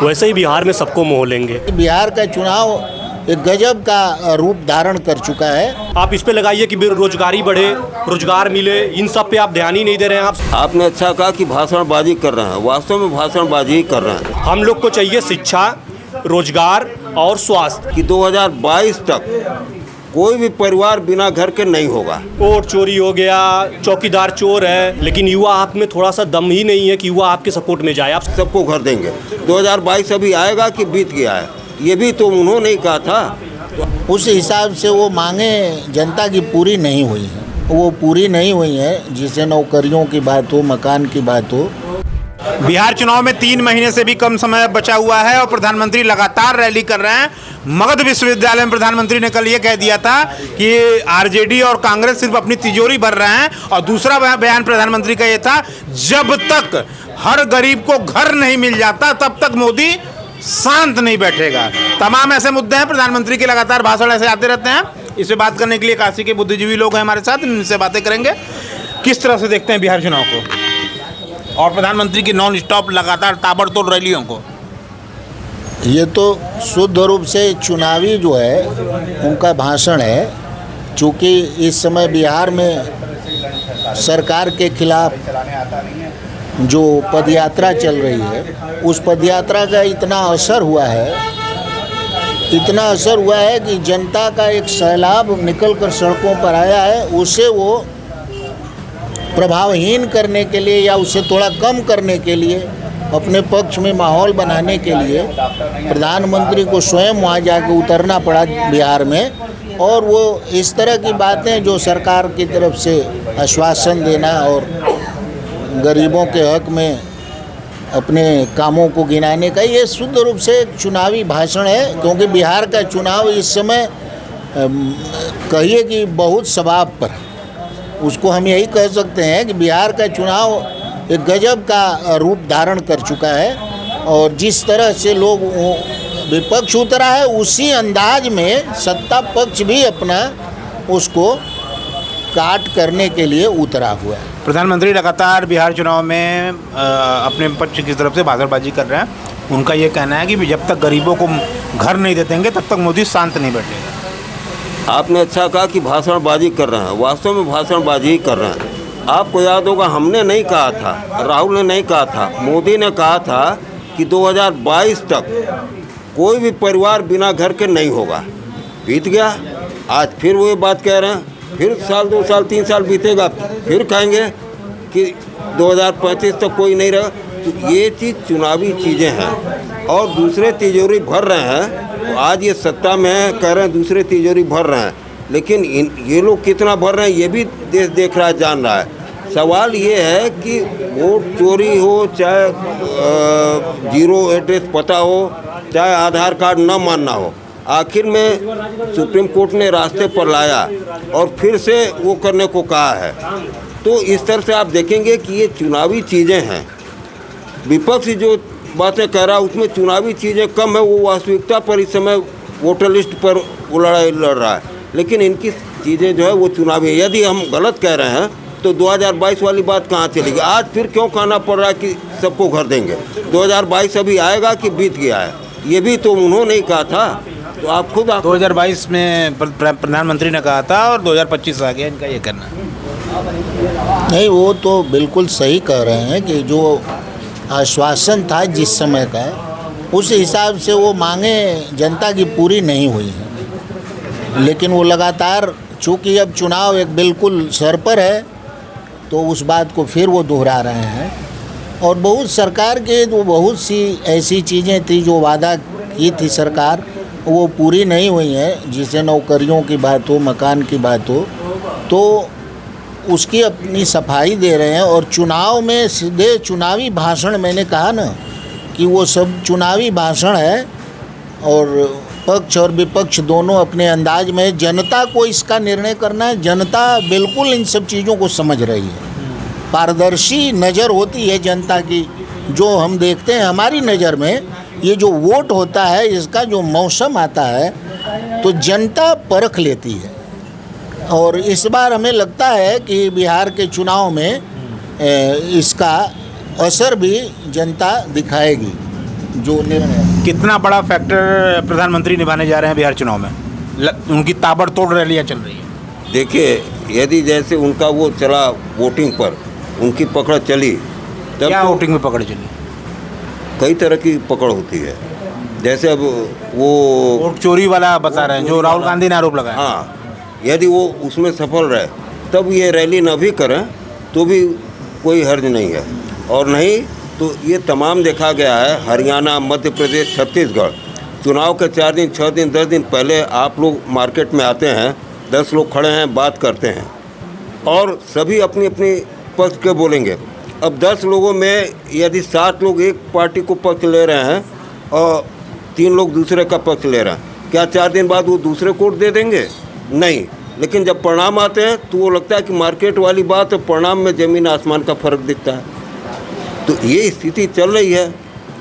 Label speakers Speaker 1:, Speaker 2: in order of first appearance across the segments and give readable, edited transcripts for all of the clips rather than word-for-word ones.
Speaker 1: वैसे ही बिहार में सबको मोह लेंगे।
Speaker 2: बिहार का चुनाव एक गजब का रूप धारण कर चुका है।
Speaker 1: आप इस पे लगाइए कि बेरोजगारी बढ़े, रोजगार मिले, इन सब पे आप ध्यान ही नहीं दे रहे हैं।
Speaker 3: आपने अच्छा कहा कि भाषणबाजी कर रहे हैं, वास्तव में भाषणबाजी ही कर रहे हैं।
Speaker 1: हम लोग को चाहिए शिक्षा, रोजगार और स्वास्थ्य।
Speaker 3: कि 2022 तक कोई भी परिवार बिना घर के नहीं होगा।
Speaker 1: वोट चोरी हो गया, चौकीदार चोर है, लेकिन युवा आप में थोड़ा सा दम ही नहीं है कि युवा आपके सपोर्ट में जाए। आप
Speaker 3: सबको घर देंगे। 2022 अभी आएगा कि बीत गया है, ये भी तो उन्होंने ही कहा था।
Speaker 2: उस हिसाब से वो मांगे जनता की पूरी नहीं हुई हैं, वो पूरी नहीं हुई हैं। जिसे नौकरियों की बात हो, मकान की बात हो।
Speaker 4: बिहार चुनाव में 3 महीने से भी कम समय बचा हुआ है और प्रधानमंत्री लगातार रैली कर रहे हैं। मगध विश्वविद्यालय में प्रधानमंत्री ने कल ये कह दिया था कि आरजेडी और कांग्रेस सिर्फ अपनी तिजोरी भर रहे हैं। और दूसरा बयान प्रधानमंत्री का ये था, जब तक हर गरीब को घर नहीं मिल जाता तब तक मोदी शांत नहीं बैठेगा। तमाम ऐसे मुद्दे हैं, प्रधानमंत्री के लगातार भाषण ऐसे आते रहते हैं। इस पे बात करने के लिए काशी के बुद्धिजीवी लोग हैं हमारे साथ, इनसे बातें करेंगे। किस तरह से देखते हैं बिहार चुनाव को और प्रधानमंत्री की नॉन स्टॉप लगातार ताबड़तोड़ रैलियों को?
Speaker 2: ये तो शुद्ध रूप से चुनावी जो है उनका भाषण है। चूँकि इस समय बिहार में सरकार के खिलाफ जो पदयात्रा चल रही है, उस पदयात्रा का इतना असर हुआ है कि जनता का एक सैलाब निकल कर सड़कों पर आया है। उसे वो प्रभावहीन करने के लिए या उसे थोड़ा कम करने के लिए, अपने पक्ष में माहौल बनाने के लिए प्रधानमंत्री को स्वयं वहाँ जाकर उतरना पड़ा बिहार में। और वो इस तरह की बातें जो सरकार की तरफ से आश्वासन देना और गरीबों के हक में अपने कामों को गिनाने का, ये शुद्ध रूप से एक चुनावी भाषण है। क्योंकि बिहार का चुनाव इस समय कहिए कि बहुत सवाब पर, उसको हम यही कह सकते हैं कि बिहार का चुनाव एक गजब का रूप धारण कर चुका है। और जिस तरह से लोग विपक्ष उतरा है, उसी अंदाज में सत्ता पक्ष भी अपना उसको काट करने के लिए उतरा हुआ है।
Speaker 4: प्रधानमंत्री लगातार बिहार चुनाव में अपने पक्ष की तरफ से भाषणबाजी कर रहे हैं। उनका ये कहना है कि जब तक गरीबों को घर नहीं देंगे तब तक मोदी शांत नहीं बैठेगा।
Speaker 3: आपने अच्छा कहा कि भाषणबाजी कर रहे हैं, वास्तव में भाषणबाजी ही कर रहे हैं। आपको याद होगा, हमने नहीं कहा था, राहुल ने नहीं कहा था, मोदी ने कहा था कि 2022 तक कोई भी परिवार बिना घर के नहीं होगा। बीत गया, आज फिर वो ये बात कह रहे हैं। फिर साल 2 साल 3 साल बीतेगा, फिर कहेंगे कि 2035 तक कोई नहीं रहा। तो ये चीज़ चुनावी चीज़ें हैं और दूसरे तिजोरी भर रहे हैं। तो आज ये सत्ता में कह रहे हैं दूसरे तिजोरी भर रहे हैं, लेकिन ये लोग कितना भर रहे हैं ये भी देश देख रहा है, जान रहा है। सवाल ये है कि वोट चोरी हो, चाहे जीरो एड्रेस पता हो, चाहे आधार कार्ड न मानना हो, आखिर में सुप्रीम कोर्ट ने रास्ते पर लाया और फिर से वो करने को कहा है। तो इस तरह से आप देखेंगे कि ये चुनावी चीज़ें हैं। विपक्ष जो बातें कह रहा है उसमें चुनावी चीज़ें कम है, वो वास्तविकता पर इस समय वोटर लिस्ट पर वो लड़ाई लड़ रहा है। लेकिन इनकी चीज़ें जो है वो चुनावी है। यदि हम गलत कह रहे हैं तो 2022 वाली बात कहाँ चलेगी? आज फिर क्यों कहना पड़ रहा है कि सबको घर देंगे? 2022 अभी आएगा कि बीत गया है, ये भी तो उन्होंने ही कहा था। तो आप खुद
Speaker 4: 2022 में प्रधानमंत्री ने कहा था और 2025 आ गया, इनका ये करना
Speaker 2: नहीं। वो तो बिल्कुल सही कह रहे हैं कि जो आश्वासन था जिस समय का, उस हिसाब से वो मांगे जनता की पूरी नहीं हुई हैं। लेकिन वो लगातार, चूँकि अब चुनाव एक बिल्कुल सर पर है, तो उस बात को फिर वो दोहरा रहे हैं। और बहुत सरकार के तो बहुत सी ऐसी चीज़ें थी जो वादा की थी सरकार, वो पूरी नहीं हुई हैं। जिसे नौकरियों की बात हो, मकान की बात हो, तो उसकी अपनी सफाई दे रहे हैं। और चुनाव में सीधे चुनावी भाषण, मैंने कहा ना कि वो सब चुनावी भाषण है। और पक्ष और विपक्ष दोनों अपने अंदाज में, जनता को इसका निर्णय करना है। जनता बिल्कुल इन सब चीज़ों को समझ रही है। पारदर्शी नज़र होती है जनता की। जो हम देखते हैं हमारी नज़र में, ये जो वोट होता है, इसका जो मौसम आता है तो जनता परख लेती है। और इस बार हमें लगता है कि बिहार के चुनाव में इसका असर भी जनता दिखाएगी। जो निर्णय।
Speaker 4: कितना बड़ा फैक्टर प्रधानमंत्री निभाने जा रहे हैं बिहार चुनाव में? उनकी ताबड़तोड़ रैलियां चल रही हैं।
Speaker 3: देखिए, यदि जैसे उनका वो चला वोटिंग पर, उनकी पकड़ चली, तब
Speaker 4: क्या
Speaker 3: तो
Speaker 4: वोटिंग में पकड़ चली?
Speaker 3: कई तरह की पकड़ होती है। जैसे अब वो
Speaker 4: वोट चोरी वाला बता रहे हैं, जो राहुल गांधी ने आरोप लगाया।
Speaker 3: हाँ, यदि वो उसमें सफल रहे तब ये रैली न भी करें तो भी कोई हर्ज नहीं है। और नहीं तो ये तमाम देखा गया है, हरियाणा, मध्य प्रदेश, छत्तीसगढ़, चुनाव के 4 दिन, 6 दिन, 10 दिन पहले आप लोग मार्केट में आते हैं, 10 लोग खड़े हैं, बात करते हैं और सभी अपनी अपनी पक्ष के बोलेंगे। अब 10 लोगों में यदि 7 लोग एक पार्टी को पक्ष ले रहे हैं और 3 लोग दूसरे का पक्ष ले रहे हैं, क्या 4 दिन बाद वो दूसरे को वोट दे देंगे? नहीं। लेकिन जब परिणाम आते हैं तो वो लगता है कि मार्केट वाली बात है, परिणाम में ज़मीन आसमान का फ़र्क दिखता है। तो ये स्थिति चल रही है।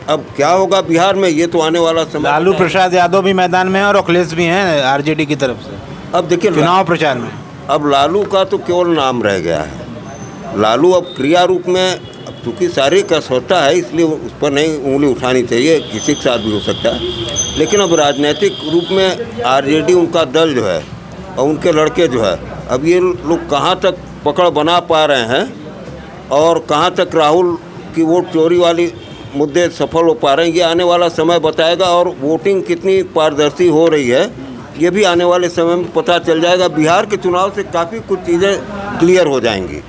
Speaker 3: अब क्या होगा बिहार में, ये तो आने वाला समय।
Speaker 4: लालू प्रसाद यादव भी मैदान में हैं और अखिलेश भी हैं आरजेडी की तरफ से
Speaker 3: अब देखिए
Speaker 4: चुनाव प्रचार में।
Speaker 3: अब लालू का तो केवल नाम रह गया है। लालू अब क्रिया रूप में, अब चूँकि शारीरिक अस्वस्थता है इसलिए उस पर नहीं उंगली उठानी चाहिए, किसी के साथ भी हो सकता है। लेकिन अब राजनीतिक रूप में आरजेडी उनका दल जो है और उनके लड़के जो है, अब ये लोग कहाँ तक पकड़ बना पा रहे हैं और कहाँ तक राहुल की वोट चोरी वाली मुद्दे सफल हो पा रहे हैं, ये आने वाला समय बताएगा। और वोटिंग कितनी पारदर्शी हो रही है ये भी आने वाले समय में पता चल जाएगा। बिहार के चुनाव से काफ़ी कुछ चीज़ें क्लियर हो जाएंगी।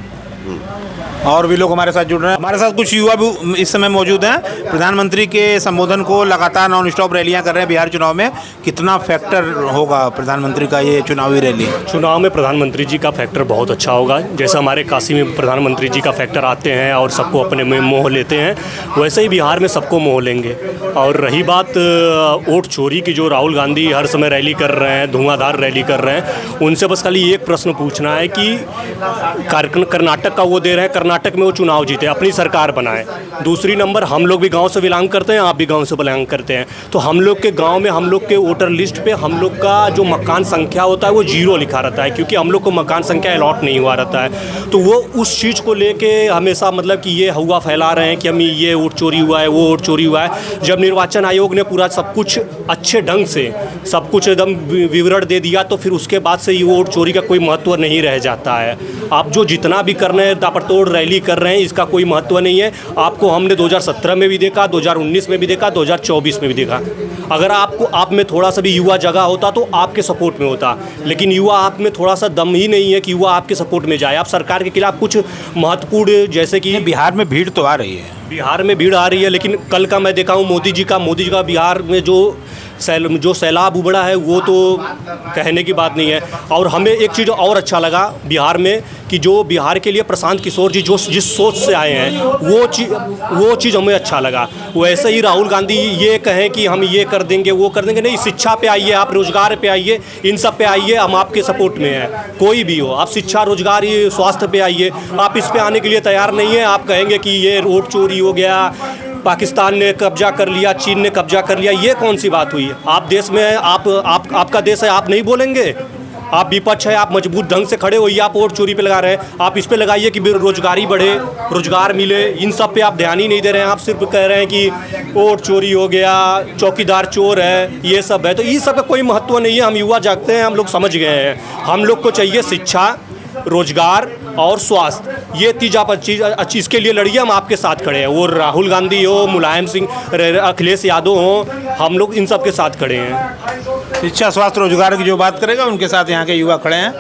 Speaker 4: और भी लोग हमारे साथ जुड़ रहे हैं। हमारे साथ कुछ युवा भी इस समय मौजूद हैं। प्रधानमंत्री के संबोधन को लगातार नॉन स्टॉप रैलियां कर रहे हैं बिहार चुनाव में। कितना फैक्टर होगा प्रधानमंत्री का ये चुनावी रैली?
Speaker 1: चुनाव में प्रधानमंत्री जी का फैक्टर बहुत अच्छा होगा। जैसे हमारे काशी में प्रधानमंत्री जी का फैक्टर आते हैं और सबको अपने में मोह लेते हैं, वैसे ही बिहार में सबको मोह लेंगे। और रही बात वोट चोरी की, जो राहुल गांधी हर समय रैली कर रहे हैं, धुआंधार रैली कर रहे हैं, उनसे बस खाली एक प्रश्न पूछना है कि कर्नाटक का वो दे रहे हैं, कर्नाटक में वो चुनाव जीते, अपनी सरकार बनाए। दूसरी नंबर, हम लोग भी गांव से बिलोंग करते हैं, आप भी गांव से बिलोंग करते हैं, तो हम लोग के गांव में हम लोग के वोटर लिस्ट पे हम लोग का जो मकान संख्या होता है वो 0 लिखा रहता है, क्योंकि हम लोग को मकान संख्या अलॉट नहीं हुआ रहता है। तो वो उस चीज़ को लेके हमेशा मतलब कि ये हुआ फैला रहे हैं कि हम ये वोट चोरी हुआ है, वो वोट चोरी हुआ है। जब निर्वाचन आयोग ने पूरा सब कुछ अच्छे ढंग से सब कुछ एकदम विवरण दे दिया तो फिर उसके बाद से ये वोट चोरी का कोई महत्व नहीं रह जाता है। आप जो जितना भी कर रहे हैं, ताबड़तोड़ रैली कर रहे हैं, इसका कोई महत्व नहीं है। आपको हमने 2017 में भी देखा, 2019 में भी देखा, 2024 में भी देखा। अगर आपको आप में थोड़ा सा भी युवा जगह होता तो आपके सपोर्ट में होता, लेकिन युवा आप में थोड़ा सा दम ही नहीं है कि युवा आपके सपोर्ट में जाए। आप सरकार के खिलाफ कुछ महत्वपूर्ण, जैसे कि
Speaker 4: बिहार में भीड़ तो आ रही है,
Speaker 1: बिहार में भीड़ आ रही है, लेकिन कल का मैं देखा हूँ मोदी जी का बिहार में जो सैलाब उबड़ा है वो तो कहने की बात नहीं है। और हमें एक चीज़ और अच्छा लगा बिहार में कि जो बिहार के लिए प्रशांत किशोर जी जो जिस सोच से आए हैं वो चीज़ हमें अच्छा लगा। वैसे ही राहुल गांधी ये कहें कि हम ये कर देंगे वो कर देंगे, नहीं, शिक्षा पे आइए, आप रोजगार पे आइए, इन सब पे आइए, हम आपके सपोर्ट में हैं। कोई भी हो, आप शिक्षा, रोजगार, ये स्वास्थ्य पे आइए, आप इस पे आने के लिए तैयार नहीं है। आप कहेंगे कि ये वोट चोरी हो गया, पाकिस्तान ने कब्जा कर लिया, चीन ने कब्जा कर लिया, ये कौन सी बात हुई? आप देश में हैं, आपका देश है, आप नहीं बोलेंगे? आप विपक्ष है, आप मजबूत ढंग से खड़े होइए, आप वोट चोरी पे लगा रहे हैं। आप इस पे लगाइए कि रोजगारी बढ़े, रोजगार मिले, इन सब पे आप ध्यान ही नहीं दे रहे हैं। आप सिर्फ कह रहे हैं कि वोट चोरी हो गया, चौकीदार चोर है, ये सब है। तो ये सब का कोई महत्व नहीं है। हम युवा जागते हैं, हम लोग समझ गए हैं। हम लोग को चाहिए शिक्षा, रोजगार और स्वास्थ्य, ये तीज आप अच्छी इसके लिए लड़िए, हम आपके साथ खड़े हैं। वो राहुल गांधी हो, मुलायम सिंह, अखिलेश यादव हो, हम लोग इन सब के साथ खड़े हैं।
Speaker 4: शिक्षा, स्वास्थ्य, रोजगार की जो बात करेगा उनके साथ यहाँ के युवा खड़े हैं।